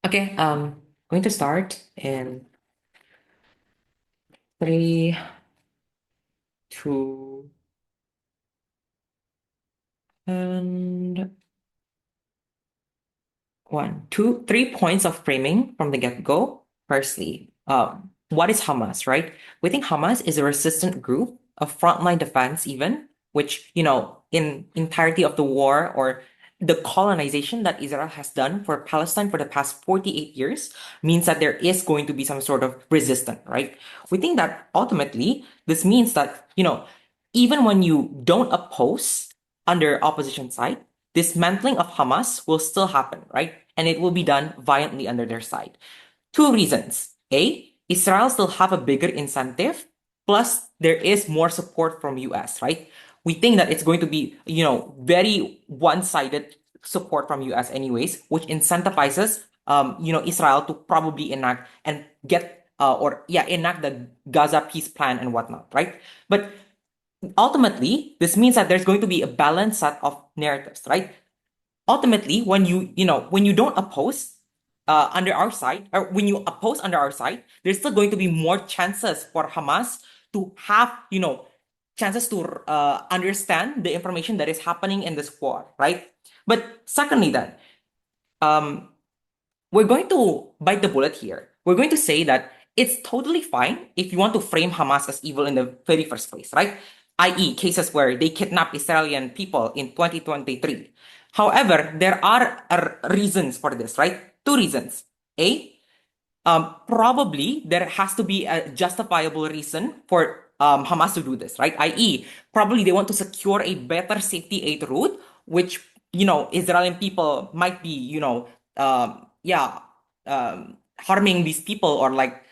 Okay, going to start in three, two, and one, two, 3 points of framing from the get-go. Firstly, what is Hamas, right? We think Hamas is a resistant group, a frontline defense even, which, in entirety of the war or the colonization that Israel has done for Palestine for the past 48 years means that there is going to be some sort of resistance, right? We think that ultimately this means that, even when you don't oppose under opposition side, dismantling of Hamas will still happen, right? And it will be done violently under their side. Two reasons. A, Israel still have a bigger incentive, plus there is more support from US, right? We think that it's going to be, very one-sided support from US anyways, which incentivizes Israel to probably enact and get enact the Gaza peace plan and whatnot, right? But ultimately, this means that there's going to be a balanced set of narratives, right? Ultimately, when you don't oppose under our side, or when you oppose under our side, there's still going to be more chances for Hamas to have, chances to understand the information that is happening in this war, right? But secondly, then, um, we're going to bite the bullet here. We're going to say that it's totally fine if you want to frame Hamas as evil in the very first place, right? I.e., cases where they kidnap Israeli people in 2023. However, there are reasons for this, right? Two reasons. A, probably there has to be a justifiable reason for Hamas to do this, right? I.e., probably they want to secure a better safety aid route, which Israeli people might be harming these people or like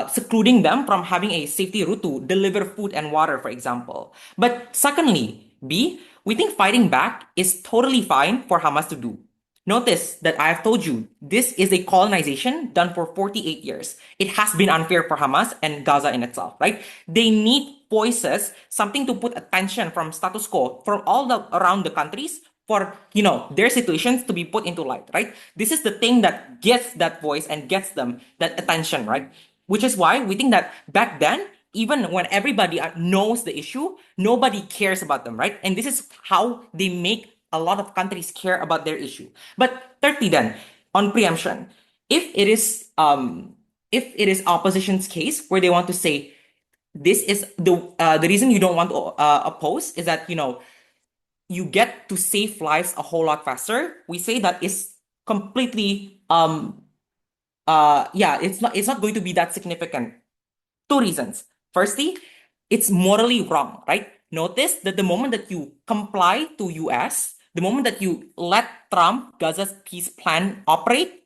secluding them from having a safety route to deliver food and water, for example. But secondly, B, we think fighting back is totally fine for Hamas to do. Notice that I have told you this is a colonization done for 48 years. It has been unfair for Hamas and Gaza in itself, right? They need voices, something to put attention from status quo, from all around the countries for their situations to be put into light, right? This is the thing that gets that voice and gets them that attention, right? Which is why we think that back then, even when everybody knows the issue, nobody cares about them, right? And this is how they make a lot of countries care about their issue. But thirdly, then on preemption, if it is opposition's case where they want to say this is the reason you don't want to oppose is that you get to save lives a whole lot faster. We say that is completely it's not going to be that significant. Two reasons. Firstly, it's morally wrong, right? Notice that the moment that you comply to US, the moment that you let Trump Gaza's peace plan operate,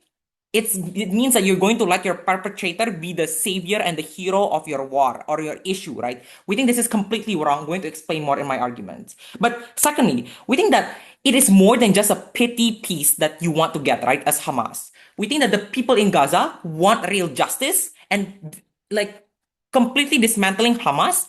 it means that you're going to let your perpetrator be the savior and the hero of your war or your issue, right? We think this is completely wrong. I'm going to explain more in my arguments. But secondly, we think that it is more than just a petty piece that you want to get, right, as Hamas. We think that the people in Gaza want real justice and like completely dismantling Hamas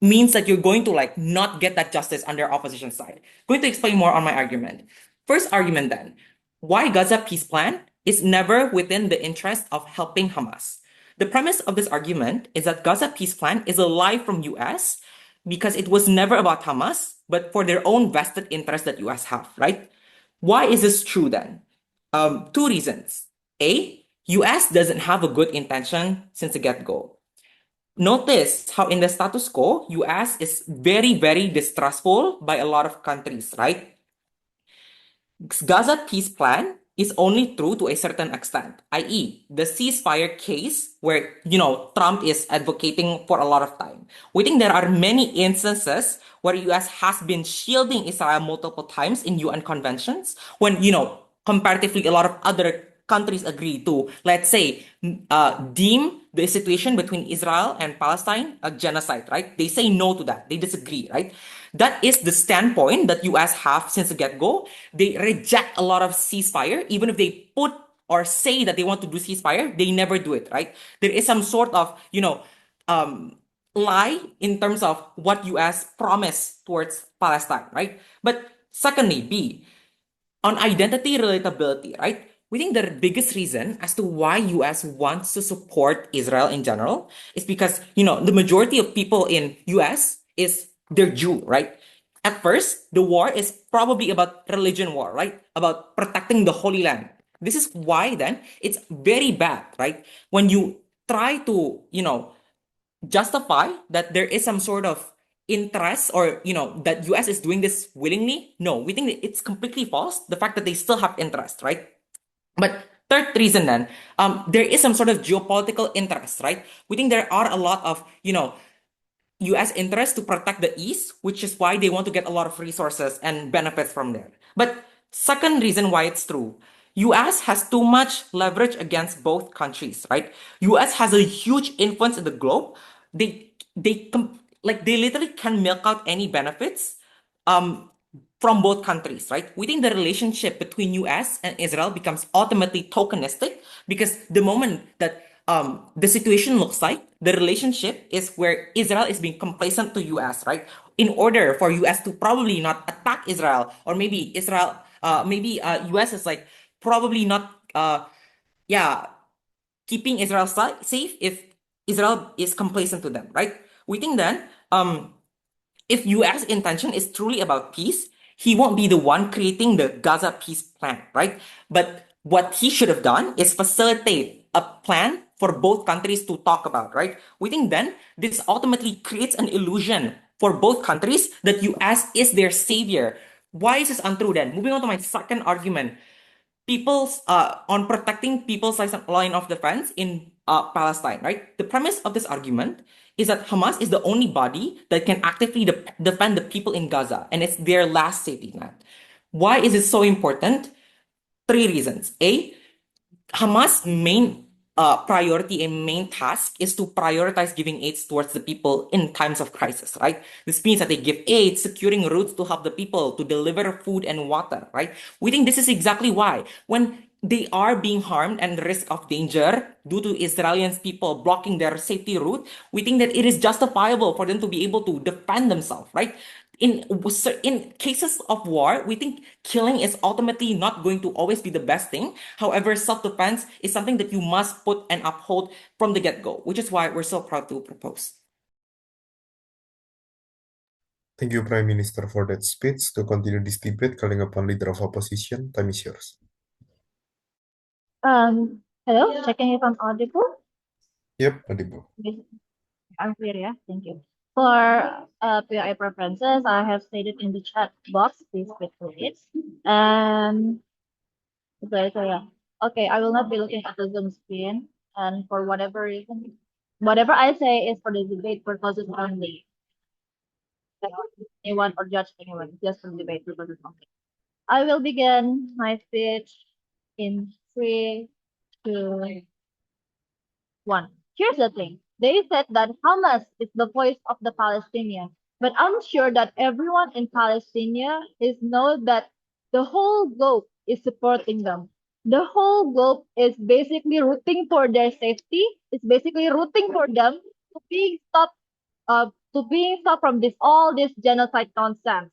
means that you're going to like not get that justice under opposition side. Going to explain more on my argument. First argument then, why Gaza peace plan is never within the interest of helping Hamas. The premise of this argument is that Gaza peace plan is a lie from US because it was never about Hamas, but for their own vested interest that US have, right? Why is this true then? Two reasons. A, US doesn't have a good intention since the get-go. Notice how in the status quo, US is very, very distrustful by a lot of countries, right? Gaza peace plan is only true to a certain extent, i.e., the ceasefire case where, Trump is advocating for a lot of time. We think there are many instances where US has been shielding Israel multiple times in UN conventions when, comparatively a lot of other countries agree to, let's say, deem the situation between Israel and Palestine a genocide, right? They say no to that. They disagree, right? That is the standpoint that US have since the get-go. They reject a lot of ceasefire, even if they put or say that they want to do ceasefire, they never do it, right? There is some sort of, lie in terms of what US promised towards Palestine, right? But secondly, B, on identity relatability, right? We think the biggest reason as to why US wants to support Israel in general is because, the majority of people in US is they're Jew, right? At first, the war is probably about religion war, right? About protecting the Holy Land. This is why then it's very bad, right? When you try to, justify that there is some sort of interest or that US is doing this willingly. No, we think that it's completely false. The fact that they still have interest, right? But third reason then, there is some sort of geopolitical interest, right? We think there are a lot of US interest to protect the East, which is why they want to get a lot of resources and benefits from there. But second reason why it's true, US has too much leverage against both countries, right? US has a huge influence in the globe. They literally can milk out any benefits um from both countries, right? We think the relationship between US and Israel becomes ultimately tokenistic because the moment that the situation looks like the relationship is where Israel is being complacent to US, right? In order for US to probably not attack Israel, or maybe US is like probably not yeah keeping Israel safe if Israel is complacent to them, right? We think then if US intention is truly about peace, he won't be the one creating the Gaza peace plan, right? But what he should have done is facilitate a plan for both countries to talk about, right? We think then this ultimately creates an illusion for both countries that US is their savior. Why is this untrue then? Moving on to my second argument, people's on protecting people's line of defense in Palestine, right? The premise of this argument is that Hamas is the only body that can actively defend the people in Gaza, and it's their last safety net. Why is it so important? Three reasons. A, Hamas' main priority and main task is to prioritize giving aid towards the people in times of crisis, right? This means that they give aid, securing routes to help the people, to deliver food and water, right? We think this is exactly why when they are being harmed and risk of danger due to Israelis people blocking their safety route, we think that it is justifiable for them to be able to defend themselves, right? In cases of war, we think killing is ultimately not going to always be the best thing. However, self-defense is something that you must put and uphold from the get-go, which is why we're so proud to propose. Thank you, Prime Minister, for that speech. To continue this debate, calling upon Leader of Opposition, time is yours. Hello, checking if I'm audible. Yep, audible. Yes, I'm clear, yeah. Thank you. For PI preferences, I have stated in the chat box. Please click through it. And so yeah. Okay, I will not be looking at the Zoom screen. And for whatever reason, whatever I say is for the debate purposes only. Not anyone or judge anyone, just for debate purposes only. I will begin my speech in 3, 2, 1. Here's the thing. They said that Hamas is the voice of the Palestinians, but I'm sure that everyone in Palestine is know that the whole globe is supporting them. The whole globe is basically rooting for their safety. It's basically rooting for them to be stopped from this genocide nonsense.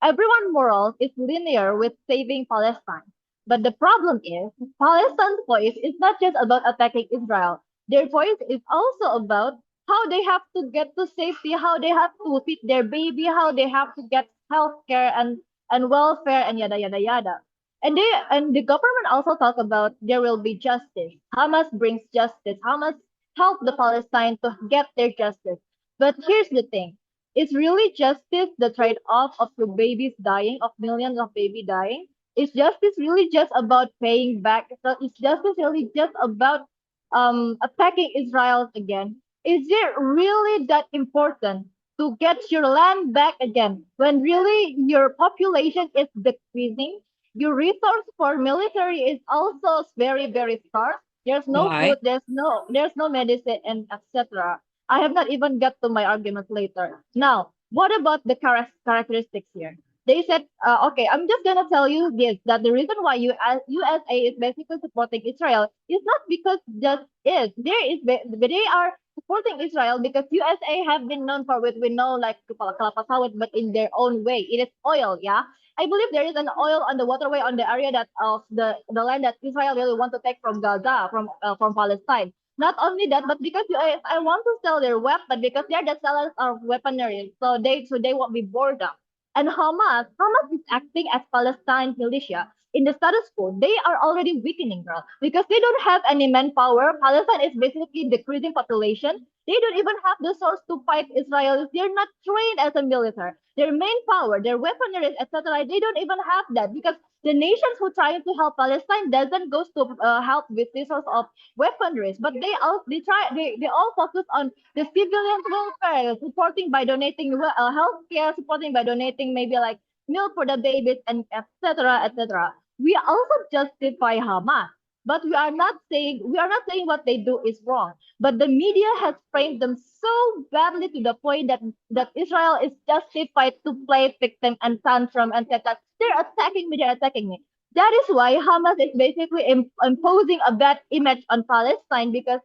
Everyone moral is linear with saving Palestine. But the problem is Palestine's voice is not just about attacking Israel. Their voice is also about how they have to get to safety, how they have to feed their baby, how they have to get health care and welfare and yada yada yada. And the government also talk about there will be justice. Hamas brings justice. Hamas help the Palestine to get their justice. But here's the thing. Is really justice the trade-off of the babies dying, of millions of baby dying? Is justice really just about paying back? So is justice really just about attacking Israel again? Is it really that important to get your land back again when really your population is decreasing? Your resource for military is also very, very scarce. There's no Why? food, there's no medicine and etc. I have not even got to my argument later. Now, what about the characteristics here? They said, okay, I'm just gonna tell you this, that the reason why USA is basically supporting Israel is not because just is they are supporting Israel because USA have been known for what we know like kalapa sawit, but in their own way, it is oil, yeah. I believe there is an oil on the waterway on the area that of the land that Israel really want to take from Gaza, from Palestine. Not only that, but because I want to sell their weapon because they're the sellers of weaponry, so they won't be bored up. And Hamas is acting as Palestine militia in the status quo. They are already weakening, girl, because they don't have any manpower. Palestine is basically decreasing population. They don't even have the source to fight Israelis. They're not trained as a military. Their main power, their weaponry, etc. They don't even have that because the nations who try to help Palestine doesn't go to help with this sort of weaponry, but they all focus on the civilian welfare, supporting by donating healthcare, supporting by donating maybe like milk for the babies and etc. etc. We also justify Hamas, but we are not saying what they do is wrong. But the media has framed them so badly to the point that Israel is justified to play victim and tantrum and say that they're attacking me, they're attacking me. That is why Hamas is basically imposing a bad image on Palestine because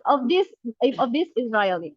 of this Israeli.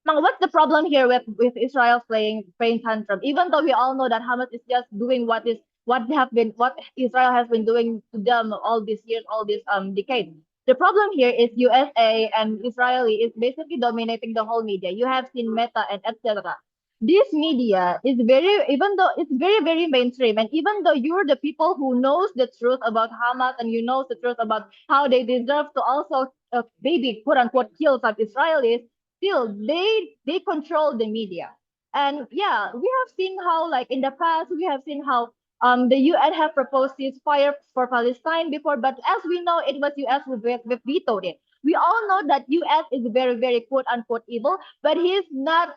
Now, what's the problem here with Israel playing tantrum? Even though we all know that Hamas is just doing what Israel has been doing to them all these years, all these decades. The problem here is USA and Israeli is basically dominating the whole media. You have seen Meta and etc. This media is even though it's very very mainstream, and even though you're the people who knows the truth about Hamas and you know the truth about how they deserve to also maybe quote unquote kill some Israelis, still they control the media. And yeah, we have seen how like in the past we have seen how the UN have proposed ceasefire for Palestine before, but as we know, it was US who vetoed it. We all know that US is very very quote unquote evil, but he's not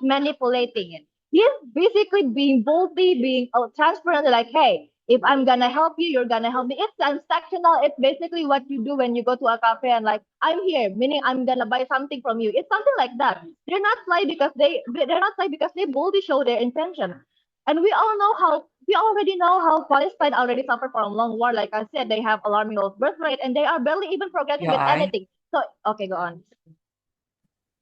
manipulating it. He's basically being boldly being transparent, like, hey, if I'm gonna help you, you're gonna help me. It's transactional. It's basically what you do when you go to a cafe and like, I'm here, meaning I'm gonna buy something from you. It's something like that. They're not sly because they boldly show their intention. And we already know how Palestine already suffered from a long war. Like I said, they have alarming low birth rate and they are barely even progressing Yeah, with anything. So okay, go on.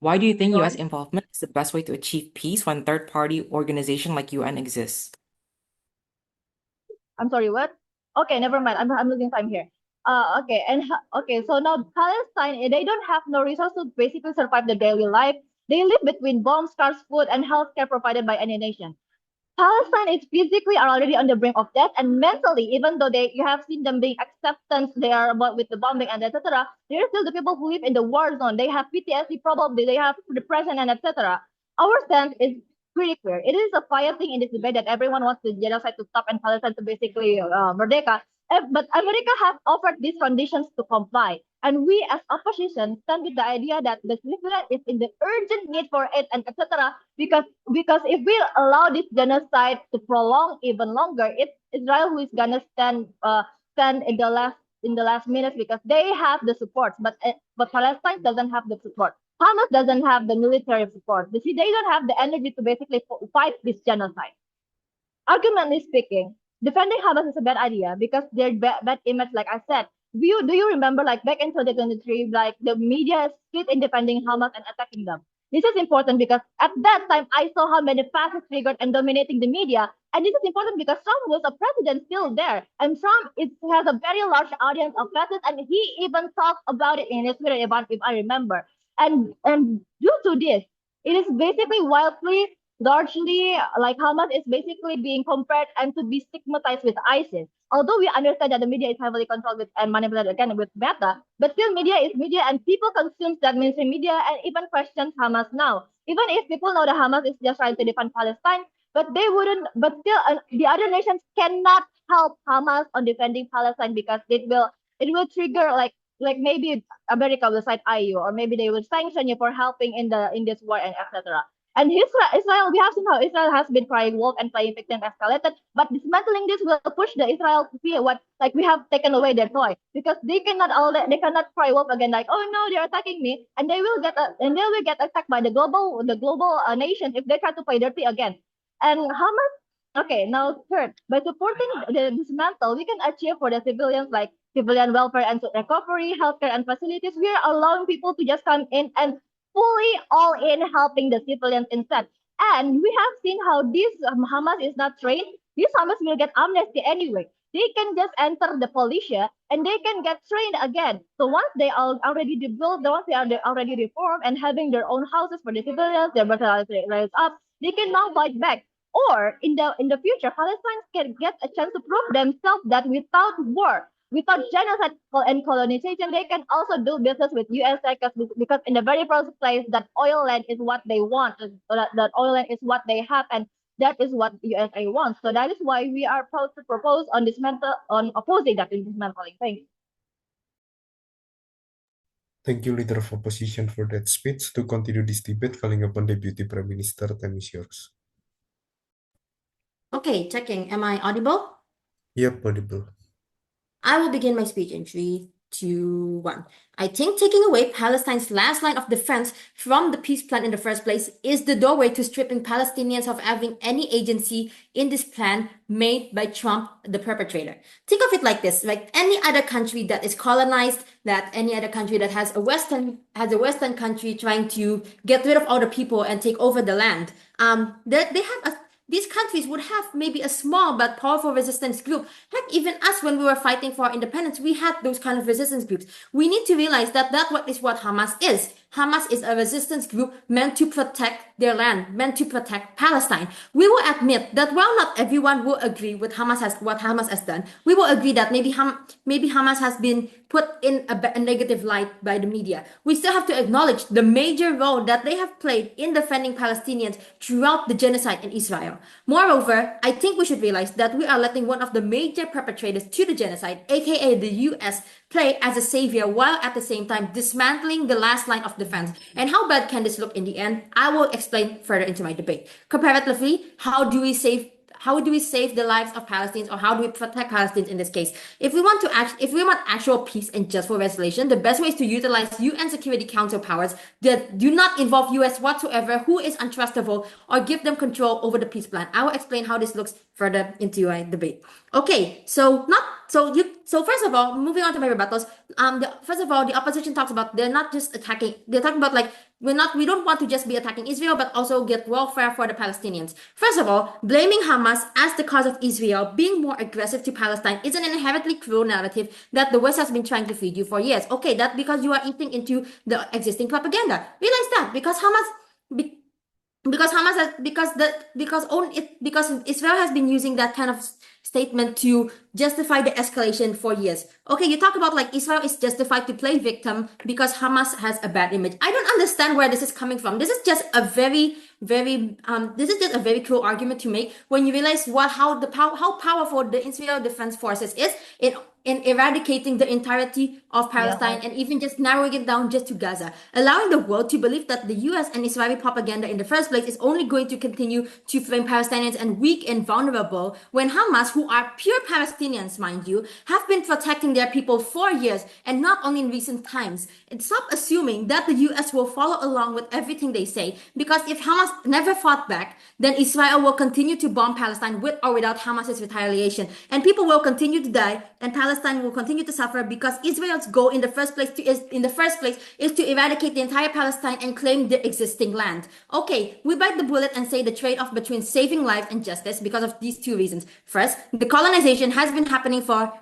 why do you think Go US on. involvement is the best way to achieve peace when third-party organization like UN exists? I'm sorry, what? Okay, never mind. I'm losing time here. Okay, okay. So now Palestine, they don't have no resources to basically survive the daily life. They live between bombs, scarce food, and healthcare provided by any nation. Palestine is physically are already on the brink of death, and mentally, even though you have seen them being acceptance, they are about with the bombing and etc. There are still the people who live in the war zone. They have PTSD, probably they have depression and etc. Our stance is pretty clear. It is a fire thing in this debate that everyone wants the genocide to stop and Palestine to basically merdeka. But America has offered these conditions to comply. And we as opposition stand with the idea that the civilian is in the urgent need for it and etc. Because if we allow this genocide to prolong even longer, it's Israel who is gonna stand in the last minutes because they have the support, but Palestine doesn't have the support. Hamas doesn't have the military support. You see, they don't have the energy to basically fight this genocide. Argumentally speaking, defending Hamas is a bad idea because their bad image, like I said. Do you remember, like back in 2023, like the media split in defending Hamas and attacking them? This is important because at that time I saw how many fascists triggered and dominating the media. And this is important because Trump was a president still there. And has a very large audience of fascists, and he even talked about it in his Twitter event, if I remember. And due to this, it is basically wildly largely like Hamas is basically being compared and to be stigmatized with ISIS. Although we understand that the media is heavily controlled with and manipulated again with Meta, but still media is media and people consume that mainstream media and even questions Hamas now. Even if people know that Hamas is just trying to defend Palestine, but they wouldn't. But still, the other nations cannot help Hamas on defending Palestine because it will trigger like maybe America will side eye you, or maybe they will sanction you for helping in this war and etc. And Israel, we have seen how Israel has been crying wolf and playing victim escalated, but dismantling this will push the Israel to see what like we have taken away their toy because they cannot cry wolf again like, oh no, they're attacking me, and they will get attacked by the global nation if they try to play dirty again. And Hamas, okay, now third, by supporting the dismantle, we can achieve for the civilians like civilian welfare and recovery, healthcare and facilities. We are allowing people to just come in and fully all in helping the civilians instead. And we have seen how this Hamas is not trained. These Hamas will get amnesty anyway. They can just enter the militia and they can get trained again. So once they are already built, once they are already reformed and having their own houses for the civilians, their battle raised up, they can now fight back. Or in the future, Palestinians can get a chance to prove themselves that without war, without genocide and colonization, they can also do business with US because in the very first place, that oil land is what they want. That oil land is what they have, and that is what USA wants. So that is why we are proud to propose on opposing that dismantling. Thanks. Thank you, Leader of Opposition, for that speech. To continue this debate, calling upon Deputy Prime Minister, time is yours. Okay, checking. Am I audible? Yep, audible. I will begin my speech in 3, 2, 1. I think taking away Palestine's last line of defense from the peace plan in the first place is the doorway to stripping Palestinians of having any agency in this plan made by Trump, the perpetrator. Think of it like this: like any other country that is colonized, that any other country that has a Western country trying to get rid of all the people and take over the land. These countries would have maybe a small but powerful resistance group. Heck, even us, when we were fighting for independence, we had those kind of resistance groups. We need to realize that is what Hamas is. Hamas is a resistance group meant to protect their land, meant to protect Palestine. We will admit that while not everyone will agree with what Hamas has done, we will agree that maybe Hamas has been put in a negative light by the media. We still have to acknowledge the major role that they have played in defending Palestinians throughout the genocide in Israel. Moreover, I think we should realize that we are letting one of the major perpetrators to the genocide, aka the US, play as a savior while at the same time dismantling the last line of defense. And how bad can this look in the end? I will explain further into my debate. Comparatively, how do we save the lives of Palestinians, or how do we protect Palestinians in this case? If we want actual peace and justful resolution, the best way is to utilize UN Security Council powers that do not involve US whatsoever, who is untrustable, or give them control over the peace plan. I will explain how this looks further into my debate. Okay, so first of all, moving on to my rebuttals. First of all, the opposition talks about they're not just attacking. They're talking about like we don't want to just be attacking Israel, but also get welfare for the Palestinians. First of all, blaming Hamas as the cause of Israel being more aggressive to Palestine is an inherently cruel narrative that the West has been trying to feed you for years. Okay, that's because you are eating into the existing propaganda. Realize that because Israel has been using that kind of statement to justify the escalation for years. Okay, you talk about like Israel is justified to play victim because Hamas has a bad image. I don't understand where this is coming from. This is just a very cruel argument to make when you realize how powerful the Israel Defense Forces is in eradicating the entirety of Palestine, and even just narrowing it down just to Gaza, allowing the world to believe that the US and Israeli propaganda in the first place is only going to continue to frame Palestinians and weak and vulnerable, when Hamas, who are pure Palestinians, mind you, have been protecting their people for years, and not only in recent times. And stop assuming that the US will follow along with everything they say, because if Hamas never fought back, then Israel will continue to bomb Palestine with or without Hamas's retaliation, and people will continue to die, and Palestine will continue to suffer, because Israel's goal in the first place is to eradicate the entire Palestine and claim the existing land. Okay, we bite the bullet and say the trade-off between saving lives and justice because of these two reasons. First, the colonization has been happening for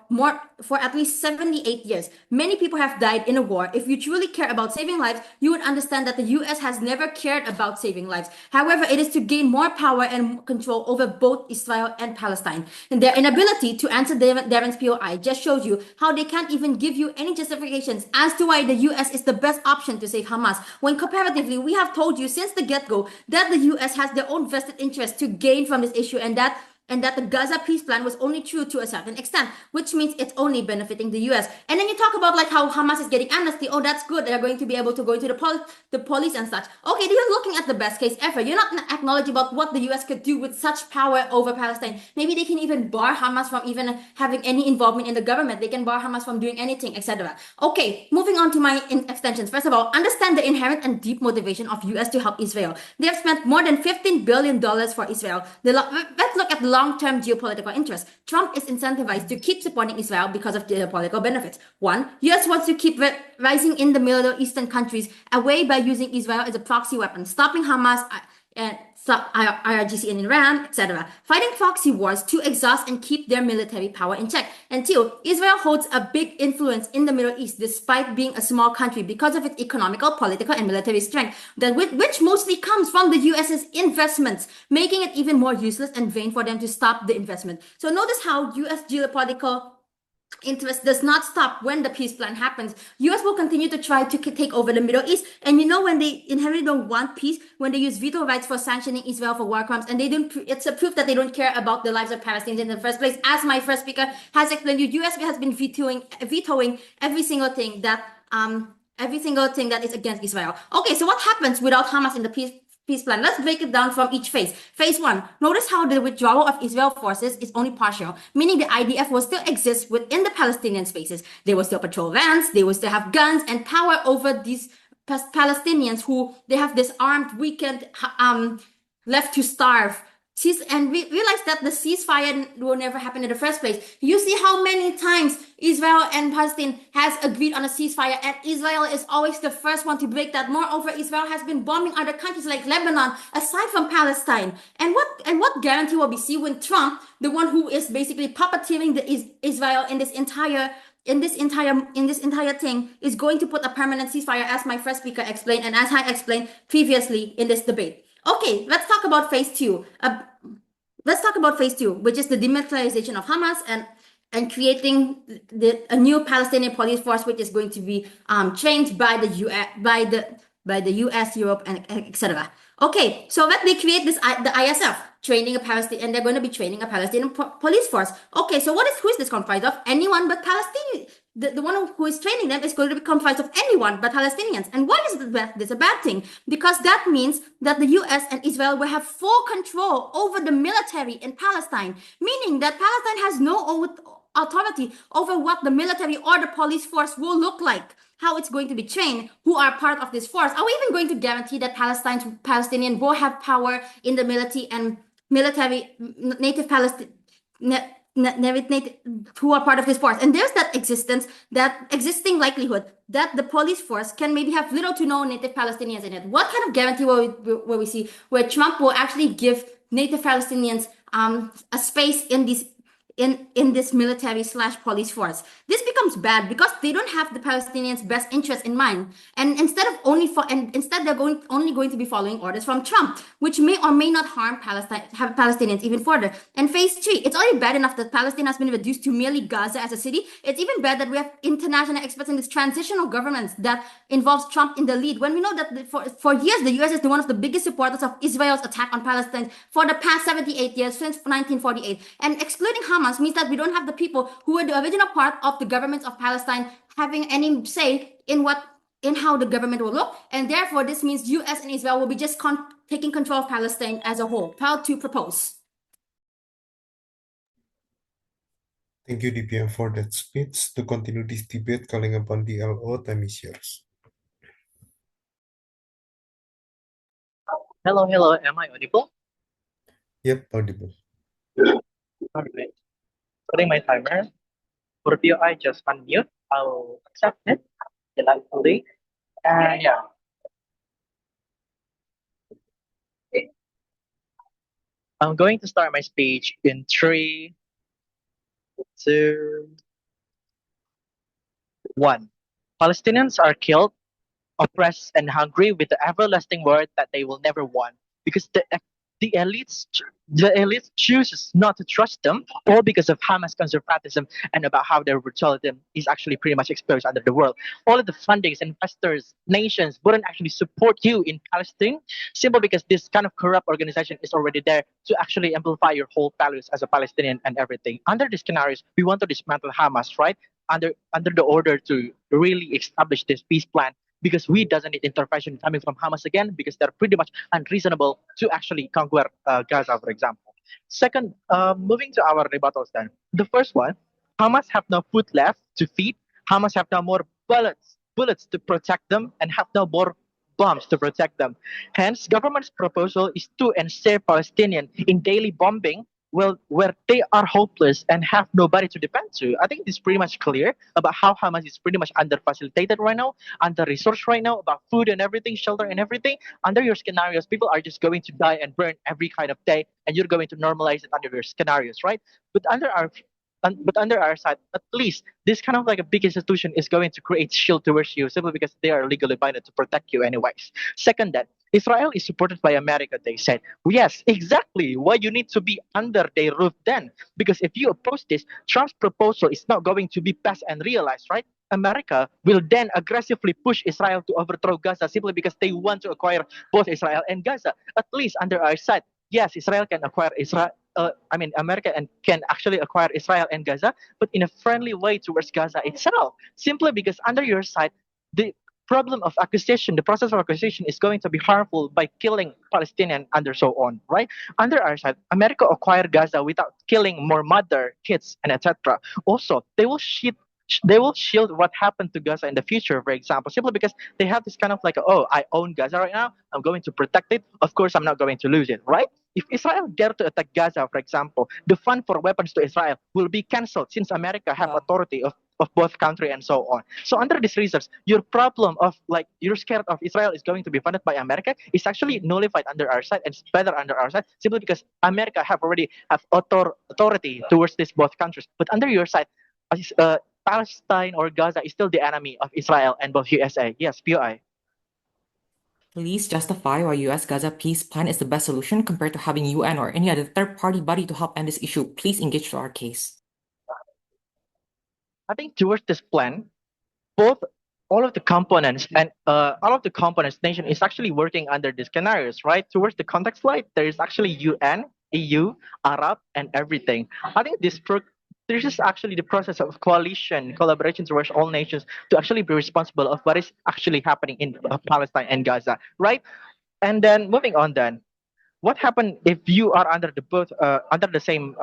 at least 78 years. Many people have died in a war. If you truly care about saving lives, you would understand that the US has never cared about saving lives. However, it is to gain more power and control over both Israel and Palestine. And their inability to answer Darren's POI just shows you how they can't even give you any justifications as to why the US is the best option to save Hamas, when comparatively we have told you since the get-go that the US has their own vested interest to gain from this issue, and that the Gaza peace plan was only true to a certain extent, which means it's only benefiting the US. And then you talk about like how Hamas is getting amnesty. Oh, that's good. They're going to be able to go into the police and such. Okay, you're looking at the best case ever. You're not acknowledging about what the US could do with such power over Palestine. Maybe they can even bar Hamas from even having any involvement in the government. They can bar Hamas from doing anything, etc. Okay, moving on to my extensions. First of all, understand the inherent and deep motivation of US to help Israel. They have spent more than $15 billion for Israel. Let's look at the long-term geopolitical interests. Trump is incentivized to keep supporting Israel because of geopolitical benefits. One, US wants to keep rising in the Middle Eastern countries away by using Israel as a proxy weapon, stopping Hamas and IRGC in Iran, etc., fighting proxy wars to exhaust and keep their military power in check. And two, Israel holds a big influence in the Middle East despite being a small country because of its economical, political, and military strength, which mostly comes from the US's investments, making it even more useless and vain for them to stop the investment. So notice how US geopolitical interest does not stop when the peace plan happens. US will continue to try to take over the Middle East. And you know, when they inherently don't want peace, when they use veto rights for sanctioning Israel for war crimes, and they don't, it's a proof that they don't care about the lives of Palestinians in the first place. As my first speaker has explained, you, US has been vetoing every single thing that is against Israel. Okay, so what happens without Hamas in the peace plan? Let's break it down from each phase. Phase one, notice how the withdrawal of Israel forces is only partial, meaning the IDF will still exist within the Palestinian spaces. They will still patrol lands, they will still have guns and power over these Palestinians who they have disarmed, weakened, left to starve. And we realize that the ceasefire will never happen in the first place. You see how many times Israel and Palestine has agreed on a ceasefire, and Israel is always the first one to break that. Moreover, Israel has been bombing other countries like Lebanon, aside from Palestine. And what guarantee will we see when Trump, the one who is basically puppeteering Israel in this entire thing, is going to put a permanent ceasefire, as my first speaker explained and as I explained previously in this debate. Okay, let's talk about phase two. Which is the demilitarization of Hamas and creating a new Palestinian police force, which is going to be trained by the US, Europe, and etc. Okay, so let me create the ISF, training a Palestinian, and they're going to be training a Palestinian police force. Okay, so who is this comprised of? Anyone but Palestinians. The one who is training them is going to be comprised of anyone but Palestinians. And why is this a bad thing? Because that means that the US and Israel will have full control over the military in Palestine, meaning that Palestine has no authority over what the military or the police force will look like, how it's going to be trained, who are part of this force. Are we even going to guarantee that Palestinians will have power in the military native Palestinian who are part of this force? And there's that existing likelihood that the police force can maybe have little to no native Palestinians in it. What kind of guarantee will we see where Trump will actually give native Palestinians a space in this military/police force? This becomes bad because they don't have the Palestinians' best interest in mind, and instead they're only going to be following orders from Trump, which may or may not harm Palestinians even further. And phase three, it's already bad enough that Palestine has been reduced to merely Gaza as a city. It's even bad that we have international experts in this transitional governments that involves Trump in the lead, when we know that for years the US is one of the biggest supporters of Israel's attack on Palestine for the past 78 years, since 1948. And excluding Hamas means that we don't have the people who were the original part of the governments of Palestine having any say in how the government will look. And therefore, this means US and Israel will be just taking control of Palestine as a whole. Proud to propose. Thank you, DPM, for that speech. To continue this debate, calling upon the LO, time is yours. Hello, am I audible? Yep, audible. All right. Putting my timer. For I just unmute. I'll accept it delightfully. And yeah. Okay. I'm going to start my speech in 3, 2, 1. Palestinians are killed, oppressed, and hungry with the everlasting word that they will never want, because the elites chooses not to trust them, all because of Hamas conservatism and about how their brutality is actually pretty much exposed under the world. All of the fundings, investors, nations wouldn't actually support you in Palestine, simply because this kind of corrupt organization is already there to actually amplify your whole values as a Palestinian and everything. Under these scenarios, we want to dismantle Hamas, right? Under the order to really establish this peace plan, because we doesn't need intervention coming from Hamas again, because they're pretty much unreasonable to actually conquer Gaza, for example. Second, moving to our rebuttals then. The first one, Hamas have no food left to feed. Hamas have no more bullets to protect them, and have no more bombs to protect them. Hence, government's proposal is to ensnare Palestinians in daily bombing where they are hopeless and have nobody to depend to. I think it's pretty much clear about how Hamas is pretty much under facilitated right now, under resourced right now, about food and everything, shelter and everything. Under your scenarios, people are just going to die and burn every kind of day, and you're going to normalize it under your scenarios, right? But under our side, at least this kind of like a big institution is going to create shield towards you simply because they are legally binded to protect you anyways. Second, that Israel is supported by America, they said. Yes, exactly. Why you need to be under their roof then? Because if you oppose this, Trump's proposal is not going to be passed and realized, right? America will then aggressively push Israel to overthrow Gaza simply because they want to acquire both Israel and Gaza. At least under our side, yes, Israel can acquire Israel. America and can actually acquire Israel and Gaza, but in a friendly way towards Gaza itself. Simply because under your side, the problem of acquisition, the process of acquisition is going to be harmful by killing Palestinian and so on, right? Under our side, America acquired Gaza without killing more mother, kids, and etc. Also, they will shield what happened to Gaza in the future, for example, simply because they have this kind of like, oh, I own Gaza right now, I'm going to protect it. Of course, I'm not going to lose it, right? If Israel dare to attack Gaza, for example, the fund for weapons to Israel will be cancelled since America have Yeah. authority of both country and so on. So under these reasons, your problem of like you're scared of Israel is going to be funded by America is actually nullified under our side and it's better under our side simply because America have already have authority towards these both countries. But under your side, Palestine or Gaza is still the enemy of Israel and both USA. Yes, POI. Please justify why US Gaza peace plan is the best solution compared to having UN or any other third party body to help end this issue. Please engage to our case. I think towards this plan, both all of the components and all of the components nation is actually working under these scenarios, right? Towards the context slide, there is actually UN, EU, Arab, and everything. I think this is actually the process of coalition, collaboration towards all nations to actually be responsible of what is actually happening in Palestine and Gaza, right? And then moving on, then what happened if you are under the both under the same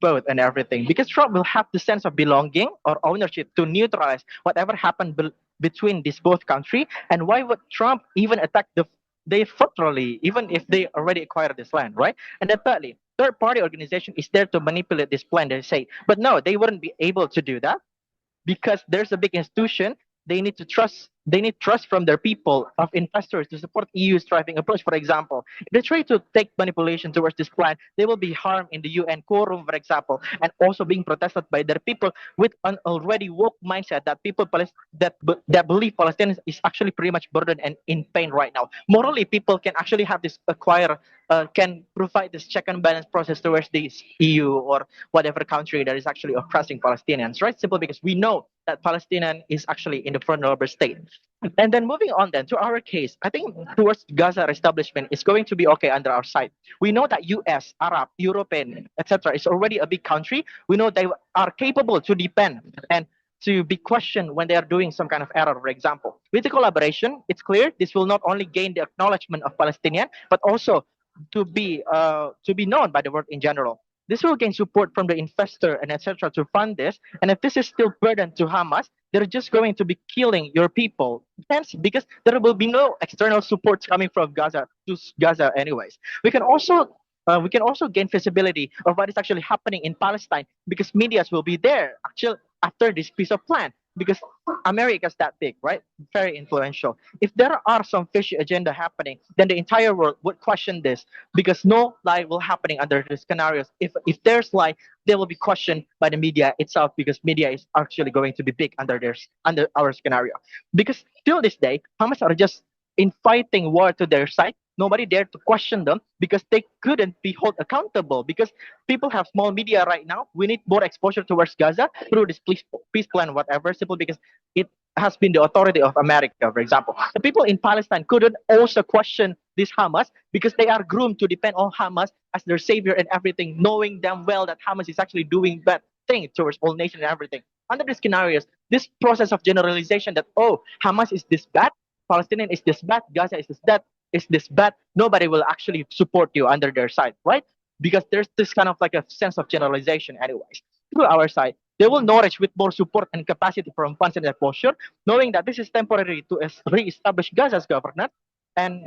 boat and everything? Because Trump will have the sense of belonging or ownership to neutralize whatever happened between these both country. And why would Trump even attack they federally, even if they already acquired this land, right? And then thirdly, third party organization is there to manipulate this plan, they say. But no, they wouldn't be able to do that because there's a big institution. They need trust from their people of investors to support EU's thriving approach. For example, if they try to take manipulation towards this plan, they will be harmed in the UN quorum, for example, and also being protested by their people with an already woke mindset that that believe Palestinians is actually pretty much burdened and in pain right now. Morally, people can actually have this acquire can provide this check and balance process towards this EU or whatever country that is actually oppressing Palestinians, right? Simply because we know that Palestinian is actually in the vulnerable state. And then moving on then to our case, I think towards Gaza establishment is going to be okay under our side. We know that US, Arab, European, etc. is already a big country. We know they are capable to depend and to be questioned when they are doing some kind of error, for example. With the collaboration, it's clear this will not only gain the acknowledgement of Palestinian, but also to be known by the world in general. This will gain support from the investor and etc. to fund this. And if this is still burden to Hamas, they're just going to be killing your people. Hence, because there will be no external support coming from Gaza to Gaza, anyways. We can also gain visibility of what is actually happening in Palestine because medias will be there actually after this piece of plan because America's that big, right? Very influential. If there are some fishy agenda happening, then the entire world would question this because no lie will happening under these scenarios. If there's lie, they will be questioned by the media itself because media is actually going to be big under our scenario. Because till this day, Hamas are just in fighting war to their side. Nobody dared to question them because they couldn't be held accountable. Because people have small media right now. We need more exposure towards Gaza through this peace plan, whatever, simply because it has been the authority of America, for example. The people in Palestine couldn't also question this Hamas because they are groomed to depend on Hamas as their savior and everything, knowing damn well that Hamas is actually doing bad things towards all nations and everything. Under these scenarios, this process of generalization that, oh, Hamas is this bad, Palestinian is this bad, Gaza is this bad, nobody will actually support you under their side, right? Because there's this kind of like a sense of generalization, anyways. Through our side, they will nourish with more support and capacity from funds and exposure, knowing that this is temporary to re-establish Gaza's governance, and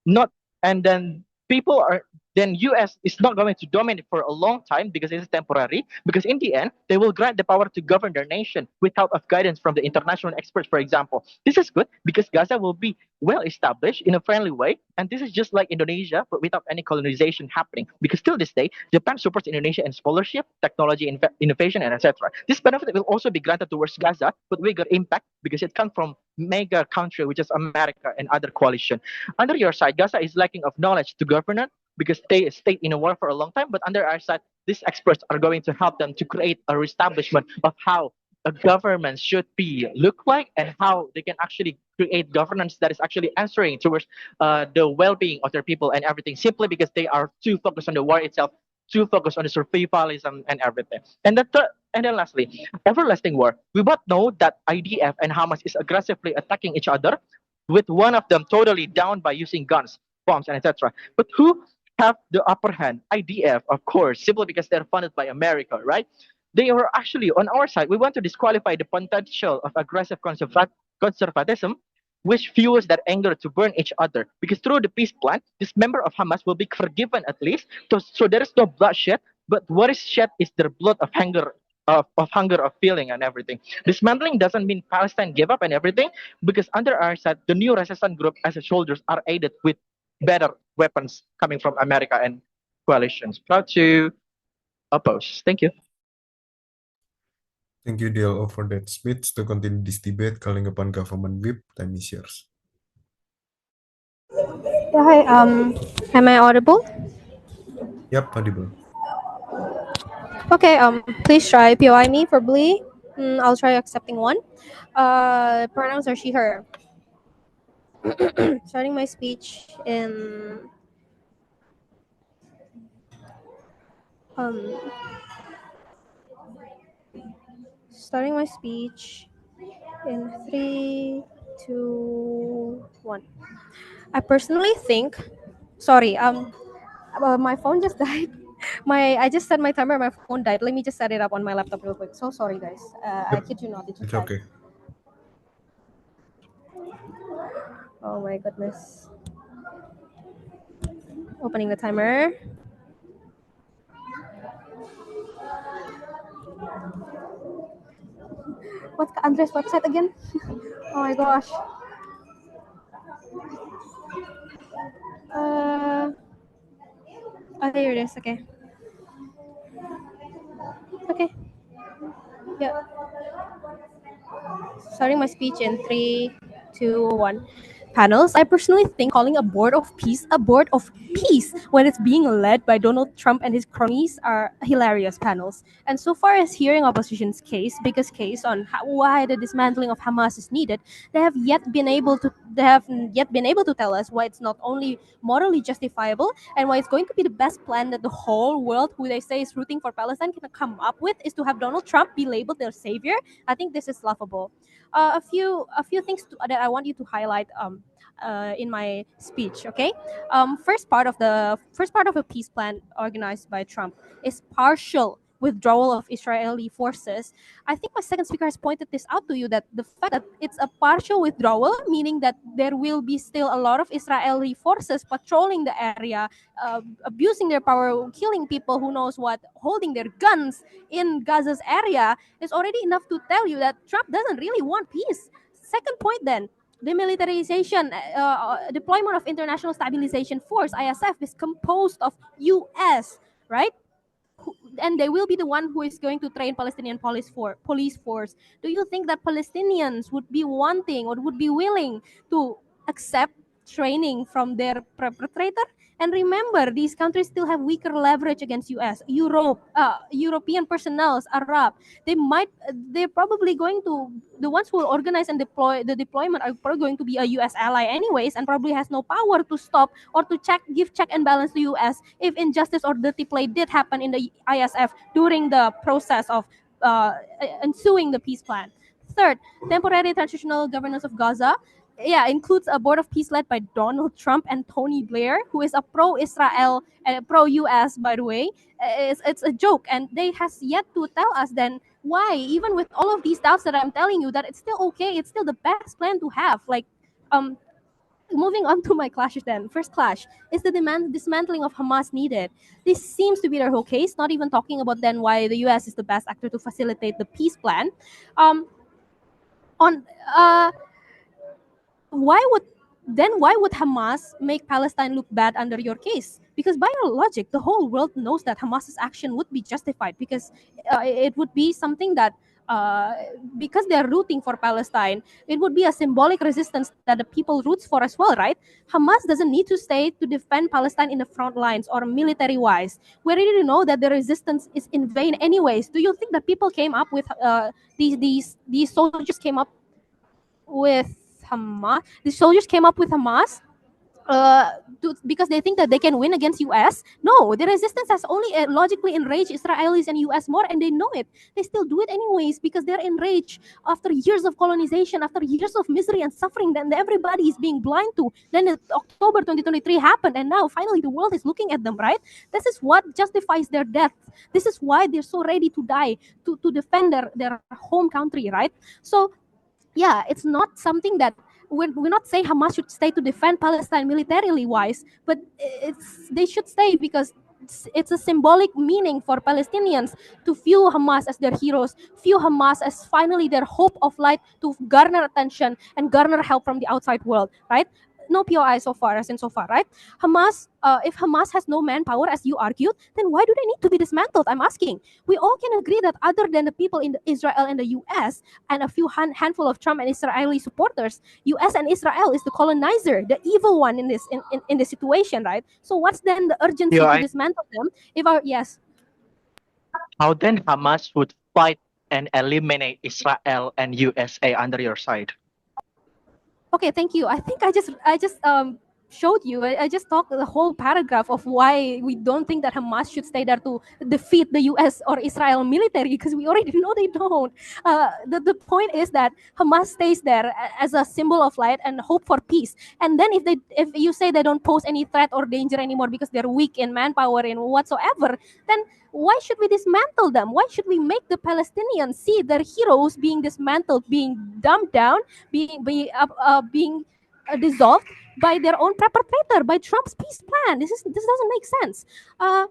not and then people are then US is not going to dominate for a long time because it is temporary. Because in the end, they will grant the power to govern their nation with help of guidance from the international experts, for example. This is good because Gaza will be well established in a friendly way, and this is just like Indonesia, but without any colonization happening. Because till this day, Japan supports Indonesia in scholarship, technology, innovation, and etc. This benefit will also be granted towards Gaza, but bigger impact because it comes from mega country, which is America and other coalition. Under your side, Gaza is lacking of knowledge to govern it because they stayed in a war for a long time. But under our side, these experts are going to help them to create a reestablishment of how a government should be look like and how they can actually create governance that is actually answering towards the well-being of their people and everything simply because they are too focused on the war itself, too focused on the survivalism and everything. And then lastly, everlasting war. We both know that IDF and Hamas is aggressively attacking each other, with one of them totally down by using guns, bombs, and etc. But who have the upper hand? IDF, of course, simply because they're funded by America, right? They are actually on our side. We want to disqualify the potential of aggressive conservatism, which fuels that anger to burn each other. Because through the peace plan, this member of Hamas will be forgiven at least. So there is no bloodshed, but what is shed is their blood of hunger. Of hunger, of feeling, and everything. Dismantling doesn't mean Palestine give up and everything, because under our side, the new resistance group as a soldiers are aided with better weapons coming from America and coalitions. Proud to oppose. Thank you. Thank you, DLO, for that speech. To continue this debate, calling upon government whip, time is yours. Yeah, hi. Am I audible? Yep, audible. Okay. Please try POI me for Blee. I'll try accepting one. Pronouns are she/her. Starting my speech in um. Starting my speech in 3, 2, 1. I personally think. Sorry. My phone just died. I just set my timer. My phone died. Let me just set it up on my laptop real quick. So sorry, guys. I Yep, kid you not. It just it's died. okay. Oh my goodness. Opening the timer. What's Andres' website again? Oh my gosh. Oh, here it is. Okay. Okay. Yeah. Starting my speech in 3, 2, 1. Panels. I personally think calling a board of peace when it's being led by Donald Trump and his cronies are hilarious. Panels. And so far as hearing opposition's biggest case on why the dismantling of Hamas is needed, they have yet been able to tell us why it's not only morally justifiable and why it's going to be the best plan that the whole world, who they say is rooting for Palestine, can come up with, is to have Donald Trump be labeled their savior. I think this is laughable. A few things that I want you to highlight in my speech. Okay, first part of a peace plan organized by Trump is partial withdrawal of Israeli forces. I think my second speaker has pointed this out to you, that the fact that it's a partial withdrawal, meaning that there will be still a lot of Israeli forces patrolling the area, abusing their power, killing people, who knows what, holding their guns in Gaza's area, is already enough to tell you that Trump doesn't really want peace. Second point, then, demilitarization, deployment of International Stabilization Force (ISF) is composed of U.S., right? And they will be the one who is going to train Palestinian police force. Do you think that Palestinians would be wanting or would be willing to accept training from their perpetrator? And remember, these countries still have weaker leverage against US, European personnel, Arab. They're probably going to, the ones who will organize and deploy the deployment are probably going to be a US ally anyways, and probably has no power to stop or to give check and balance to US if injustice or dirty play did happen in the ISF during the process of ensuing the peace plan. Third, temporary transitional governance of Gaza. Yeah, includes a board of peace led by Donald Trump and Tony Blair, who is a pro-Israel and pro-US, by the way. It's a joke, and they has yet to tell us then why, even with all of these doubts that I'm telling you, that it's still okay, it's still the best plan to have. Like, um, moving on to my clashes then. First clash is the dismantling of Hamas needed. This seems to be their whole case, not even talking about then why the US is the best actor to facilitate the peace plan. Um, on why would Hamas make Palestine look bad under your case? Because by your logic, the whole world knows that Hamas's action would be justified because it would be something that because they're rooting for Palestine, it would be a symbolic resistance that the people roots for as well, right? Hamas doesn't need to stay to defend Palestine in the front lines or military wise. We already know that the resistance is in vain anyways. Do you think that people came up with these soldiers came up with Hamas. The soldiers came up with Hamas because they think that they can win against US. No, the resistance has only logically enraged Israelis and US more, and they know it. They still do it anyways because they're enraged after years of colonization, after years of misery and suffering that everybody is being blind to. Then October 2023 happened, and now finally the world is looking at them, right? This is what justifies their death. This is why they're so ready to die to defend their home country, right? So yeah, it's not something that we're not saying Hamas should stay to defend Palestine militarily wise, but they should stay because it's a symbolic meaning for Palestinians to view Hamas as their heroes, view Hamas as finally their hope of light to garner attention and garner help from the outside world, right? No POI so far, as in so far, right? If Hamas has no manpower, as you argued, then why do they need to be dismantled? I'm asking. We all can agree that other than the people in Israel and the US and a few handful of Trump and Israeli supporters, US and Israel is the colonizer, the evil one in this situation, right? So what's then the urgency to POI, dismantle them? If our yes, how then Hamas would fight and eliminate Israel and USA under your side? okay, thank you. I think I just showed you. I just talked the whole paragraph of why we don't think that Hamas should stay there to defeat the U.S. or Israel military because we already know they don't. The point is that Hamas stays there as a symbol of light and hope for peace. And then if you say they don't pose any threat or danger anymore because they're weak in manpower and whatsoever, then why should we dismantle them? Why should we make the Palestinians see their heroes being dismantled, being dumbed down, being dissolved by their own perpetrator, by Trump's peace plan? This doesn't make sense. Uh,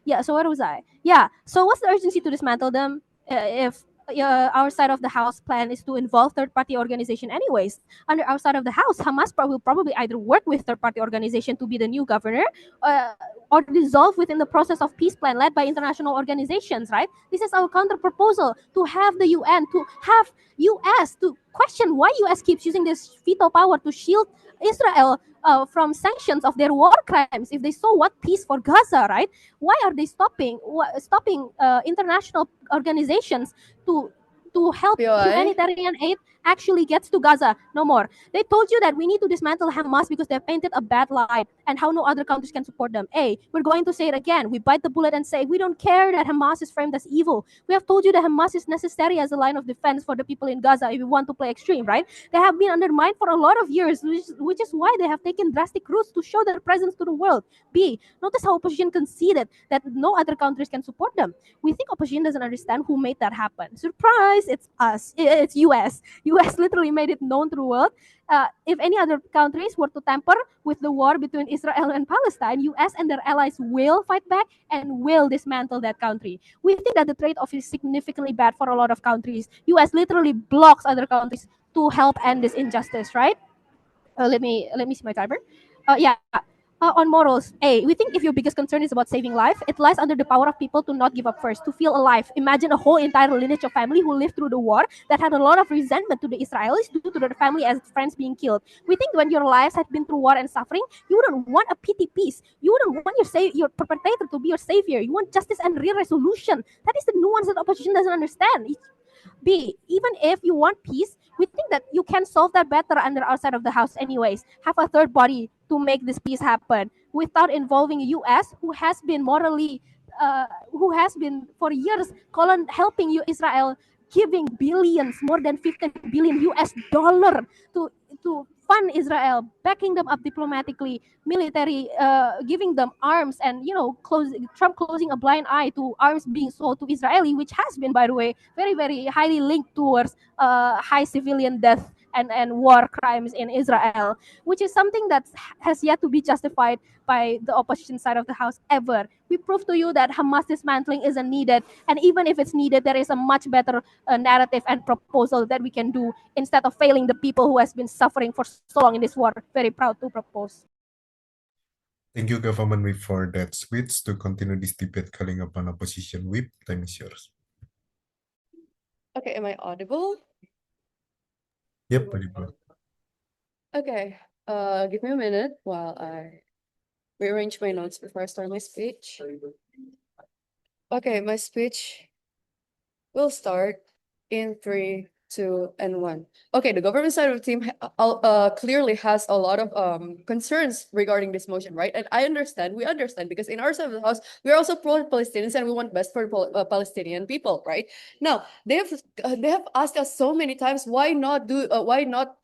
yeah. So where was I? Yeah. So what's the urgency to dismantle them if our side of the house plan is to involve third-party organization anyways? Under our side of the house, Hamas will probably either work with third-party organization to be the new governor, uh, or dissolve within the process of peace plan led by international organizations, right? This is our counter proposal to have the UN, to have US to question why US keeps using this veto power to shield Israel from sanctions of their war crimes. If they so what peace for Gaza, right? Why are they stopping international organizations to help POI? humanitarian aid actually gets to Gaza? No more. They told you that we need to dismantle Hamas because they've painted a bad light and how no other countries can support them. We're going to say it again. We bite the bullet and say we don't care that Hamas is framed as evil. We have told you that Hamas is necessary as a line of defense for the people in Gaza if we want to play extreme, right? They have been undermined for a lot of years, which is why they have taken drastic routes to show their presence to the world. Notice how opposition conceded that no other countries can support them. We think opposition doesn't understand who made that happen. Surprise, it's us. It's US. US literally made it known to the world. If any other countries were to tamper with the war between Israel and Palestine, US and their allies will fight back and will dismantle that country. We think that the trade-off is significantly bad for a lot of countries. US literally blocks other countries to help end this injustice, right? Let me see my timer. Yeah. On morals, we think if your biggest concern is about saving life, it lies under the power of people to not give up first, to feel alive. Imagine a whole entire lineage of family who lived through the war that had a lot of resentment to the Israelis due to their family as friends being killed. We think when your lives have been through war and suffering, you wouldn't want a pity piece. You wouldn't want your perpetrator to be your savior. You want justice and real resolution. That is the nuance that opposition doesn't understand. Even if you want peace, we think that you can solve that better under our side of the house anyways. Have a third body to make this peace happen without involving US, who has been morally, who has been for years helping you Israel, giving billions, more than 15 billion US dollar to fund Israel, backing them up diplomatically, military, giving them arms, and Trump closing a blind eye to arms being sold to Israeli, which has been, by the way, very very highly linked towards high civilian death and war crimes in Israel, which is something that has yet to be justified by the opposition side of the house ever. We prove to you that Hamas dismantling isn't needed, and even if it's needed, there is a much better narrative and proposal that we can do instead of failing the people who has been suffering for so long in this war. Very proud to propose. Thank you, Government Whip, for that speech. To continue this debate, calling upon Opposition Whip, time is yours. Okay, am I audible? Yep, audible. Okay, give me a minute while I rearrange my notes before I start my speech. Okay, my speech will start in 3, 2, and 1. Okay, the government side of the team clearly has a lot of concerns regarding this motion, right? And we understand, because in our side of the house, we're also pro-Palestinians and we want best for Palestinian people, right? Now, they have asked us so many times, why not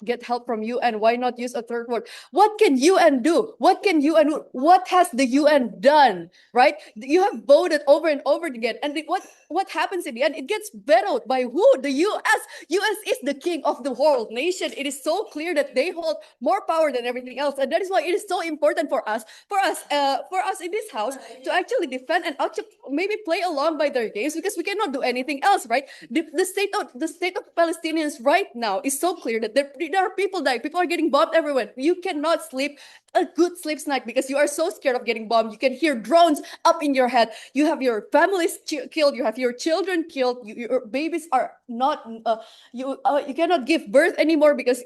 get help from UN? Why not use a third world? What can UN do? What has the UN done, right? You have voted over and over again, and what happens in the end? It gets vetoed by who? The US. US is the king of the world nation. It is so clear that they hold more power than everything else, and that is why it is so important for us in this house to actually defend and actually maybe play along by their games, because we cannot do anything else, right? The state of Palestinians right now is so clear that there are people dying, people are getting bombed everywhere. You cannot sleep a good sleep night because you are so scared of getting bombed. You can hear drones up in your head. You have your families killed. You have your children killed. Your babies are not. You cannot give birth anymore because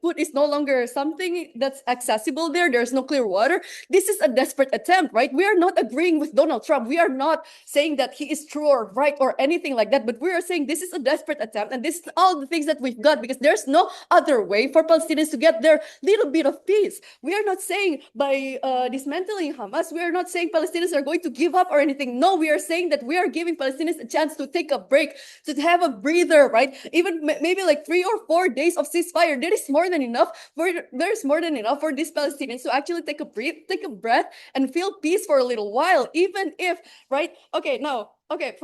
food is no longer something that's accessible there. There's no clear water. This is a desperate attempt, right? We are not agreeing with Donald Trump. We are not saying that he is true or right or anything like that. But we are saying this is a desperate attempt, and this is all the things that we've got, because there's no other way for Palestinians to get their little bit of peace. We are not saying by dismantling Hamas, we are not saying Palestinians are going to give up or anything. No, we are saying that we are giving Palestinians a chance to take a break, to have a breather, right? Even maybe like 3 or 4 days of ceasefire. There's more than enough for these Palestinians to actually take a breath and feel peace for a little while, even if, right? Okay, now, okay,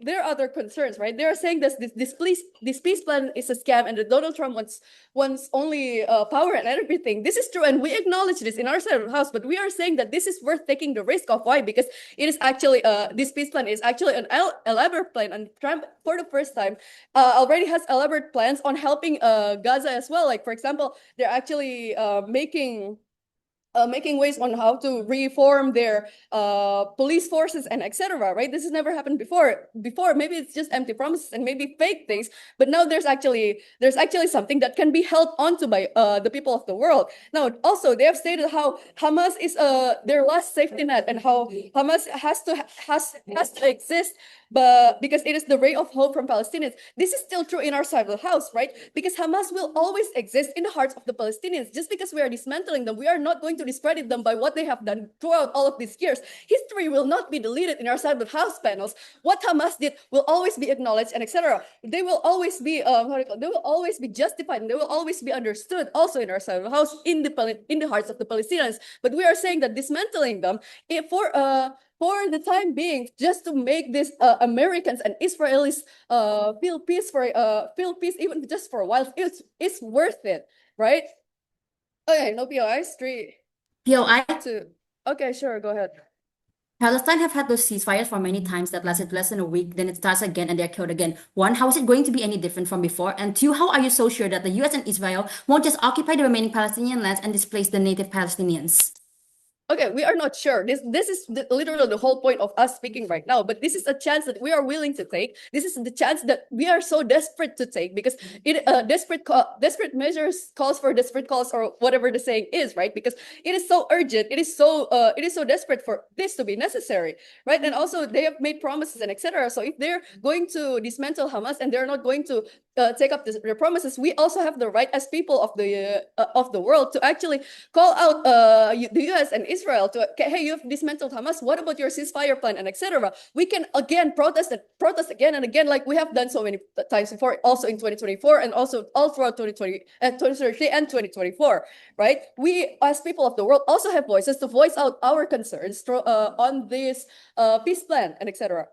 there are other concerns, right? They're saying that this peace plan is a scam, and that Donald Trump wants only power and everything. This is true, and we acknowledge this in our side of the house. But we are saying that this is worth taking the risk of. Why? Because it is actually this peace plan is actually an elaborate plan, and Trump, for the first time, already has elaborate plans on helping Gaza as well. Like, for example, they're actually making ways on how to reform their police forces and etc. Right? This has never happened before. Maybe it's just empty promises and maybe fake things, but now there's actually something that can be held onto by the people of the world. Now, also they have stated how Hamas is their last safety net, and how Hamas has to exist, but because it is the ray of hope from Palestinians. This is still true in our side of the house, right? Because Hamas will always exist in the hearts of the Palestinians. Just because we are dismantling them, we are not going to discredit them by what they have done throughout all of these years. History will not be deleted in our side of the house panels. What Hamas did will always be acknowledged and etc. They will always be justified, and they will always be understood also in our side of the house, in the hearts of the Palestinians. But we are saying that dismantling them for the time being, just to make this Americans and Israelis feel peace even just for a while, it's worth it, right? Okay, no POIs. 3, POI? 2. Okay, sure, go ahead. Palestine have had those ceasefires for many times that lasted less than a week, then it starts again and they're killed again. One, how is it going to be any different from before? And two, how are you so sure that the US and Israel won't just occupy the remaining Palestinian lands and displace the native Palestinians? Okay, we are not sure. This is literally the whole point of us speaking right now. But this is a chance that we are willing to take. This is the chance that we are so desperate to take, because desperate measures calls for desperate calls, or whatever the saying is, right? Because it is so urgent. It is so desperate for this to be necessary, right? And also they have made promises and etc. So if they're going to dismantle Hamas and they're not going to take up their promises, we also have the right as people of the world to actually call out the US and Israel to, hey, you've dismantled Hamas, what about your ceasefire plan, and etc. We can again protest again and again, like we have done so many times before, also in 2024 and also all throughout 2023 and 2024, right? We as people of the world also have voices to voice out our concerns on this peace plan and etc.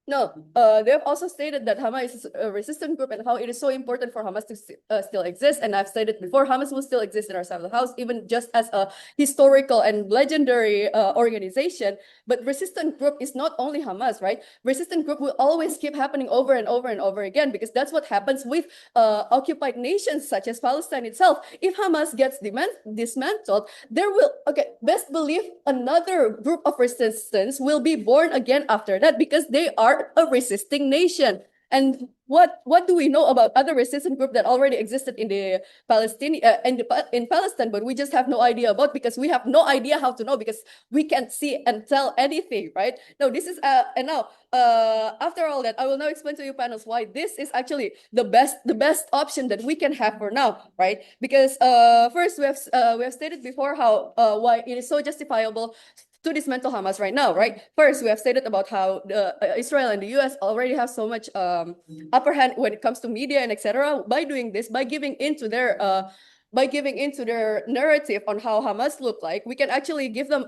No, they have also stated that Hamas is a resistant group and how it is so important for Hamas to still exist. And I've stated before, Hamas will still exist in our side of the house, even just as a historical and legendary organization. But resistant group is not only Hamas, right? Resistant group will always keep happening over and over and over again, because that's what happens with occupied nations such as Palestine itself. If Hamas gets dismantled, there will, best believe another group of resistance will be born again after that, because they are a resisting nation. And what do we know about other resistant group that already existed in the in Palestine, but we just have no idea about, because we have no idea how to know, because we can't see and tell anything, right? No, this is and now after all that, I will now explain to you panels why this is actually the best option that we can have for now, right? Because first we have stated before how why it is so justifiable to dismantle Hamas right now, right? First, we have stated about how Israel and the US already have so much upper hand when it comes to media and etc. By doing this, by giving into their narrative on how Hamas look like, we can actually give them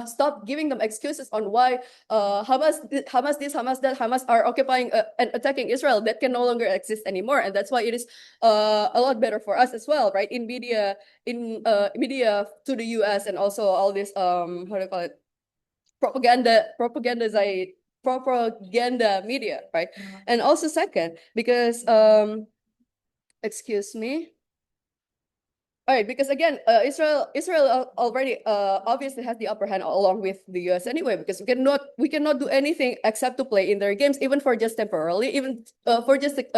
stop giving them excuses on why Hamas this, Hamas that, Hamas are occupying and attacking Israel. That can no longer exist anymore, and that's why it is a lot better for us as well, right? In media to the US, and also all this how do you call it, propaganda media, right? And also second, because excuse me. All right, because again, Israel already obviously has the upper hand along with the US anyway, because we cannot do anything except to play in their games, even for just temporarily, even for just these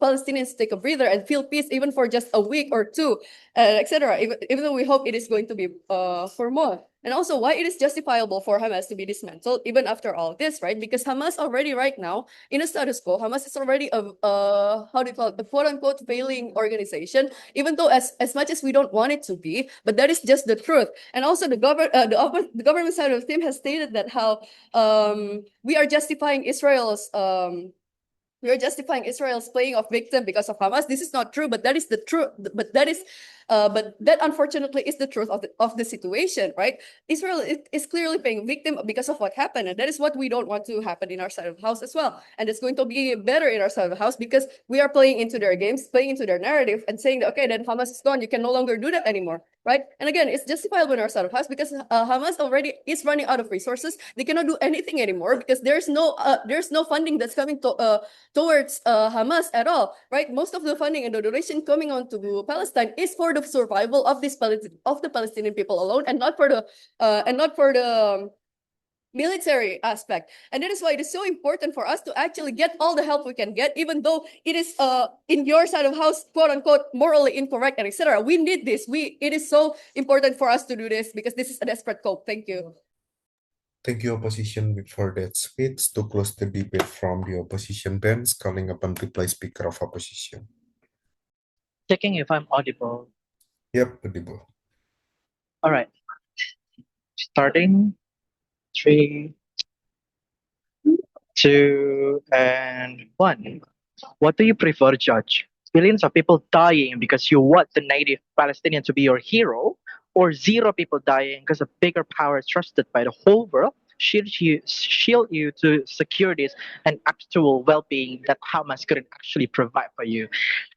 Palestinians to take a breather and feel peace, even for just a week or two, etc. Even though we hope it is going to be for more. And also why it is justifiable for Hamas to be dismantled even after all this, right? Because Hamas already right now in a status quo, Hamas is already a how do you call it, a quote unquote failing organization, even though as much as we don't want it to be, but that is just the truth. And also the government side of the team has stated that how we are justifying Israel's playing of victim because of Hamas. This is not true, but that is the truth. But that unfortunately is the truth of the situation, right? Israel is clearly playing victim because of what happened, and that is what we don't want to happen in our side of the house as well. And it's going to be better in our side of the house because we are playing into their games, playing into their narrative, and saying that, okay, then Hamas is gone. You can no longer do that anymore, right? And again, it's justifiable in our side of the house because Hamas already is running out of resources. They cannot do anything anymore because there's no funding that's coming towards Hamas at all, right? Most of the funding and the donation coming on to Palestine is for the survival of the Palestinian people alone, and not for the military aspect. And that is why it is so important for us to actually get all the help we can get, even though it is in your side of house, quote unquote, morally incorrect and etc. We need this. It is so important for us to do this because this is a desperate cope. Thank you. Thank you, opposition, for that speech. To close the debate from the opposition bench, calling upon reply speaker of opposition. Checking if I'm audible. Yep, audible. All right. Starting 3, 2, and 1. What do you prefer, Judge? Millions of people dying because you want the native Palestinian to be your hero, or zero people dying because a bigger power trusted by the whole world shield you to securities and actual well-being that Hamas couldn't actually provide for you?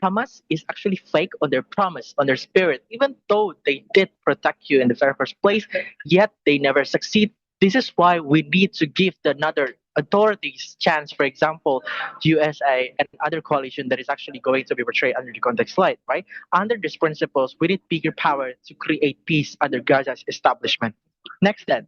Hamas is actually fake on their promise, on their spirit, even though they did protect you in the very first place, yet they never succeed. This is why we need to give the another authorities chance, for example, USA and other coalition that is actually going to be portrayed under the context slide, right? Under these principles, we need bigger power to create peace under Gaza's establishment. Next then,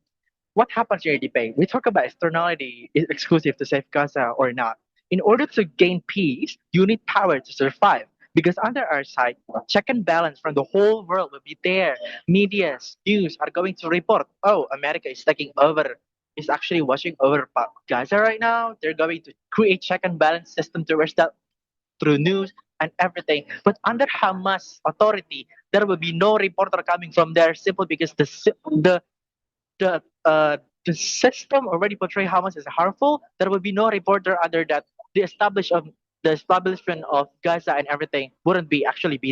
what happens in your debate? We talk about externality is exclusive to save Gaza or not. In order to gain peace, you need power to survive. Because under our side, check and balance from the whole world will be there. Media, news are going to report, oh, America is taking over, is actually watching over Gaza right now. They're going to create check and balance system towards that through news and everything. But under Hamas authority, there will be no reporter coming from there simply because the system already portray Hamas as harmful. There will be no reporter under that. The establishment of Gaza and everything wouldn't be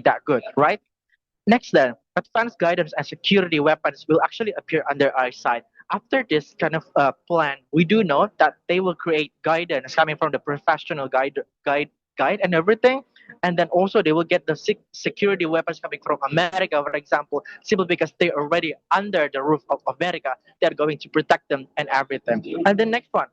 that good, right? Next then, advanced guidance and security weapons will actually appear under our side. after this kind of plan, we do know that they will create guidance coming from the professional guide and everything, and then also they will get the security weapons coming from America, for example, simply because they're already under the roof of America. They're going to protect them and everything. And the next one,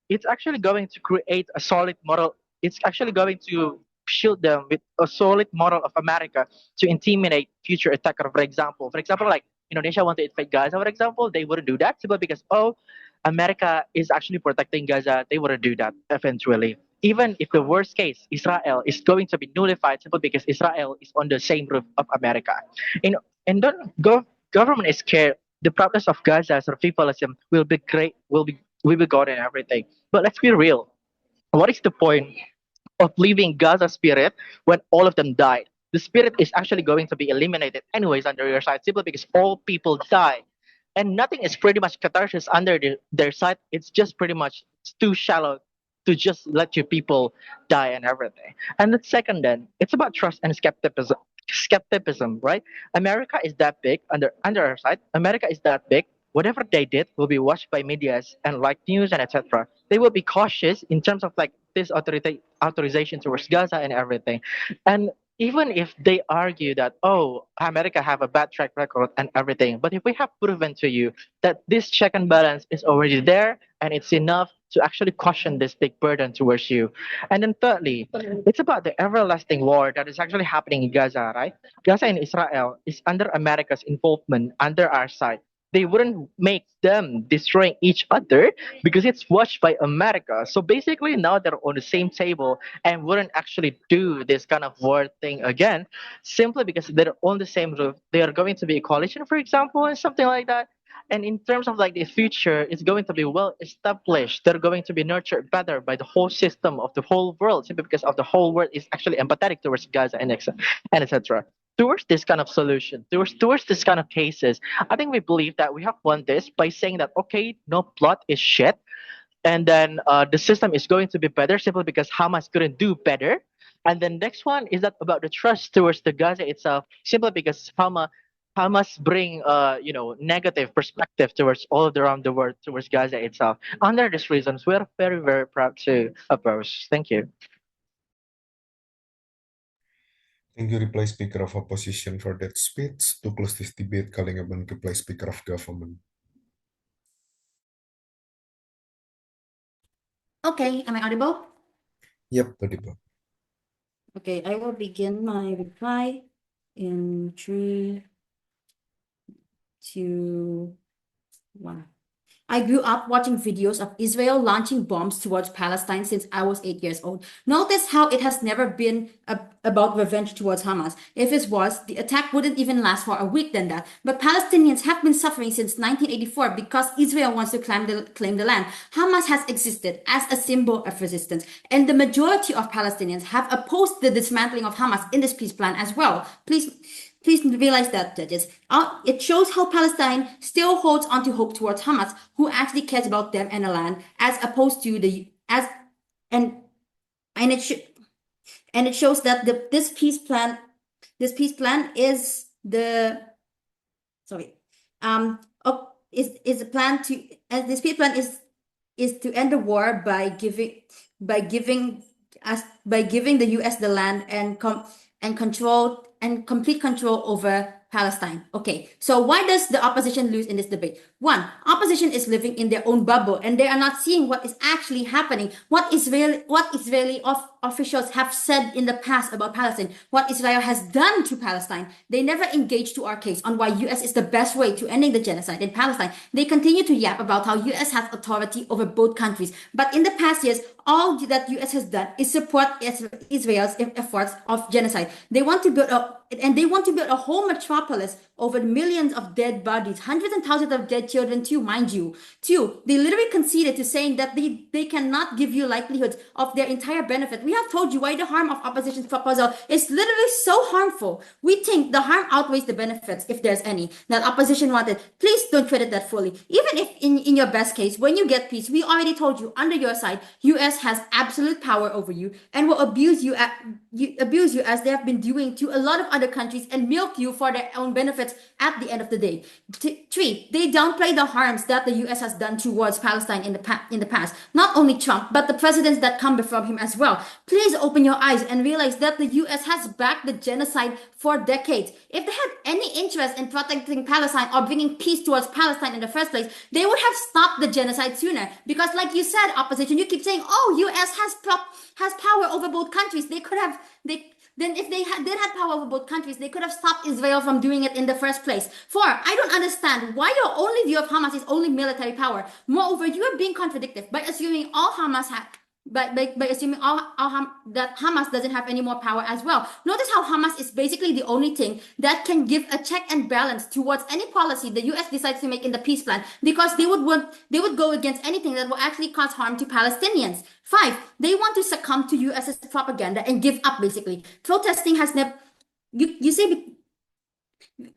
it's actually going to create a solid model. It's actually going to shield them with a solid model of America to intimidate future attacker. For example, like Indonesia want to invade Gaza, for example, they wouldn't do that simply because America is actually protecting Gaza. They wouldn't do that eventually. Even if the worst case, Israel is going to be nullified simply because Israel is on the same roof of America. In and don't go government is scared. The progress of Gaza survivalism will be great. Will be gone and everything. But let's be real. What is the point of leaving Gaza's spirit when all of them died? The spirit is actually going to be eliminated anyways under your side simply because all people die. And nothing is pretty much catharsis under their side. It's just pretty much too shallow to just let your people die and everything. And the second then, it's about trust and skepticism. Skepticism, right? America is that big under our side. America is that big. Whatever they did will be watched by medias and like news and etc. They will be cautious in terms of like this authorization towards Gaza and everything. And even if they argue that America have a bad track record and everything, but if we have proven to you that this check and balance is already there and it's enough to actually caution this big burden towards you. And then thirdly, it's about the everlasting war that is actually happening in Gaza, right? Gaza and Israel is under America's involvement under our side. They wouldn't make them destroying each other because it's watched by America. So basically now they're on the same table and wouldn't actually do this kind of war thing again, simply because they're on the same roof. They are going to be a coalition, for example, and something like that. And in terms of like the future, it's going to be well established. They're going to be nurtured better by the whole system of the whole world, simply because of the whole world is actually empathetic towards Gaza and etc. Towards this kind of solution, towards this kind of cases, I think we believe that we have won this by saying that okay, no plot is shit, and then the system is going to be better simply because Hamas couldn't do better. And then next one is that about the trust towards the Gaza itself, simply because Hamas bring negative perspective towards all around the world towards Gaza itself. Under these reasons, we're very very proud to oppose. Thank you. Thank you, Reply Speaker of Opposition, for that speech. To close this debate, calling upon Reply Speaker of Government. Okay, am I audible? Yep, audible. Okay, I will begin my reply in 3, 2, 1. I grew up watching videos of Israel launching bombs towards Palestine since I was 8 years old. Notice how it has never been about revenge towards Hamas. If it was, the attack wouldn't even last for a week than that. But Palestinians have been suffering since 1984 because Israel wants to claim the land. Hamas has existed as a symbol of resistance, and the majority of Palestinians have opposed the dismantling of Hamas in this peace plan as well. Please realize that, judges. It shows how Palestine still holds onto hope towards Hamas, who actually cares about them and the land, as opposed to and it shows that this peace plan is the sorry is a plan to and this peace plan is to end the war by giving the US the land and complete control over Palestine. Okay, so why does the opposition lose in this debate? One, opposition is living in their own bubble and they are not seeing what is actually happening. What Israeli officials have said in the past about Palestine, what Israel has done to Palestine. They never engaged to our case on why US is the best way to ending the genocide in Palestine. They continue to yap about how US has authority over both countries. But in the past years, all that US has done is support Israel's efforts of genocide. They want to build a whole metropolis over millions of dead bodies, hundreds and thousands of dead children too, mind you. Two, they literally conceded to saying that they cannot give you likelihoods of their entire benefit. We have told you why the harm of opposition's proposal is literally so harmful. We think the harm outweighs the benefits, if there's any, that opposition wanted. Please don't credit that fully. Even if in your best case, when you get peace, we already told you, under your side, US has absolute power over you and will abuse you as they have been doing to a lot of other countries and milk you for their own benefits at the end of the day. Three, they downplay downplay the harms that the US has done towards Palestine in the past. Not only Trump, but the presidents that come before him as well. Please open your eyes and realize that the US has backed the genocide for decades. If they had any interest in protecting Palestine or bringing peace towards Palestine in the first place, they would have stopped the genocide sooner. Because like you said, opposition, you keep saying, oh, US has power over both countries. Then if they did have power over both countries, they could have stopped Israel from doing it in the first place. 4, I don't understand why your only view of Hamas is only military power. Moreover, you are being contradictory by assuming all Hamas have by assuming that Hamas doesn't have any more power as well. Notice how Hamas is basically the only thing that can give a check and balance towards any policy the US decides to make in the peace plan, because they would go against anything that will actually cause harm to Palestinians. 5, they want to succumb to US's propaganda and give up basically. Protesting has never, you say,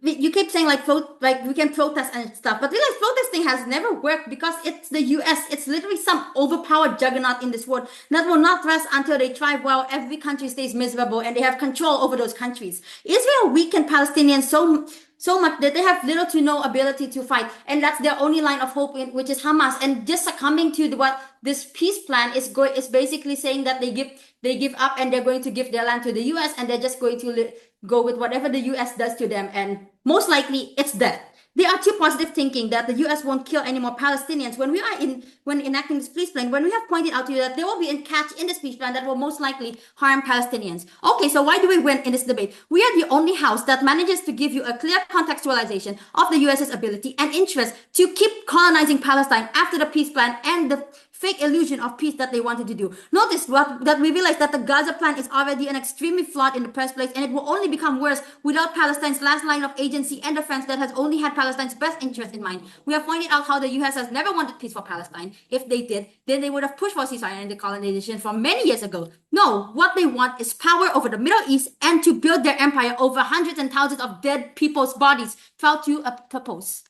you keep saying like we can protest and stuff, but realize protesting has never worked because it's the US. It's literally some overpowered juggernaut in this world that will not rest until they thrive while every country stays miserable and they have control over those countries. Israel weakened Palestinians so much that they have little to no ability to fight, and that's their only line of hope, which is Hamas. And just succumbing to what this peace plan is basically saying that they give up and they're going to give their land to the US, and they're just going to go with whatever the US does to them, and most likely it's death. They are too positive thinking that the US won't kill any more Palestinians when enacting this peace plan, when we have pointed out to you that there will be a catch in this peace plan that will most likely harm Palestinians. Okay, so why do we win in this debate? We are the only house that manages to give you a clear contextualization of the US's ability and interest to keep colonizing Palestine after the peace plan and the fake illusion of peace that they wanted to do. Notice that we realize that the Gaza plan is already an extremely flawed in the first place, and it will only become worse without Palestine's last line of agency and defense that has only had Palestine's best interest in mind. We have pointed out how the US has never wanted peace for Palestine. If they did, then they would have pushed for ceasefire and decolonization from many years ago. No, what they want is power over the Middle East and to build their empire over hundreds and thousands of dead people's bodies, proud to propose.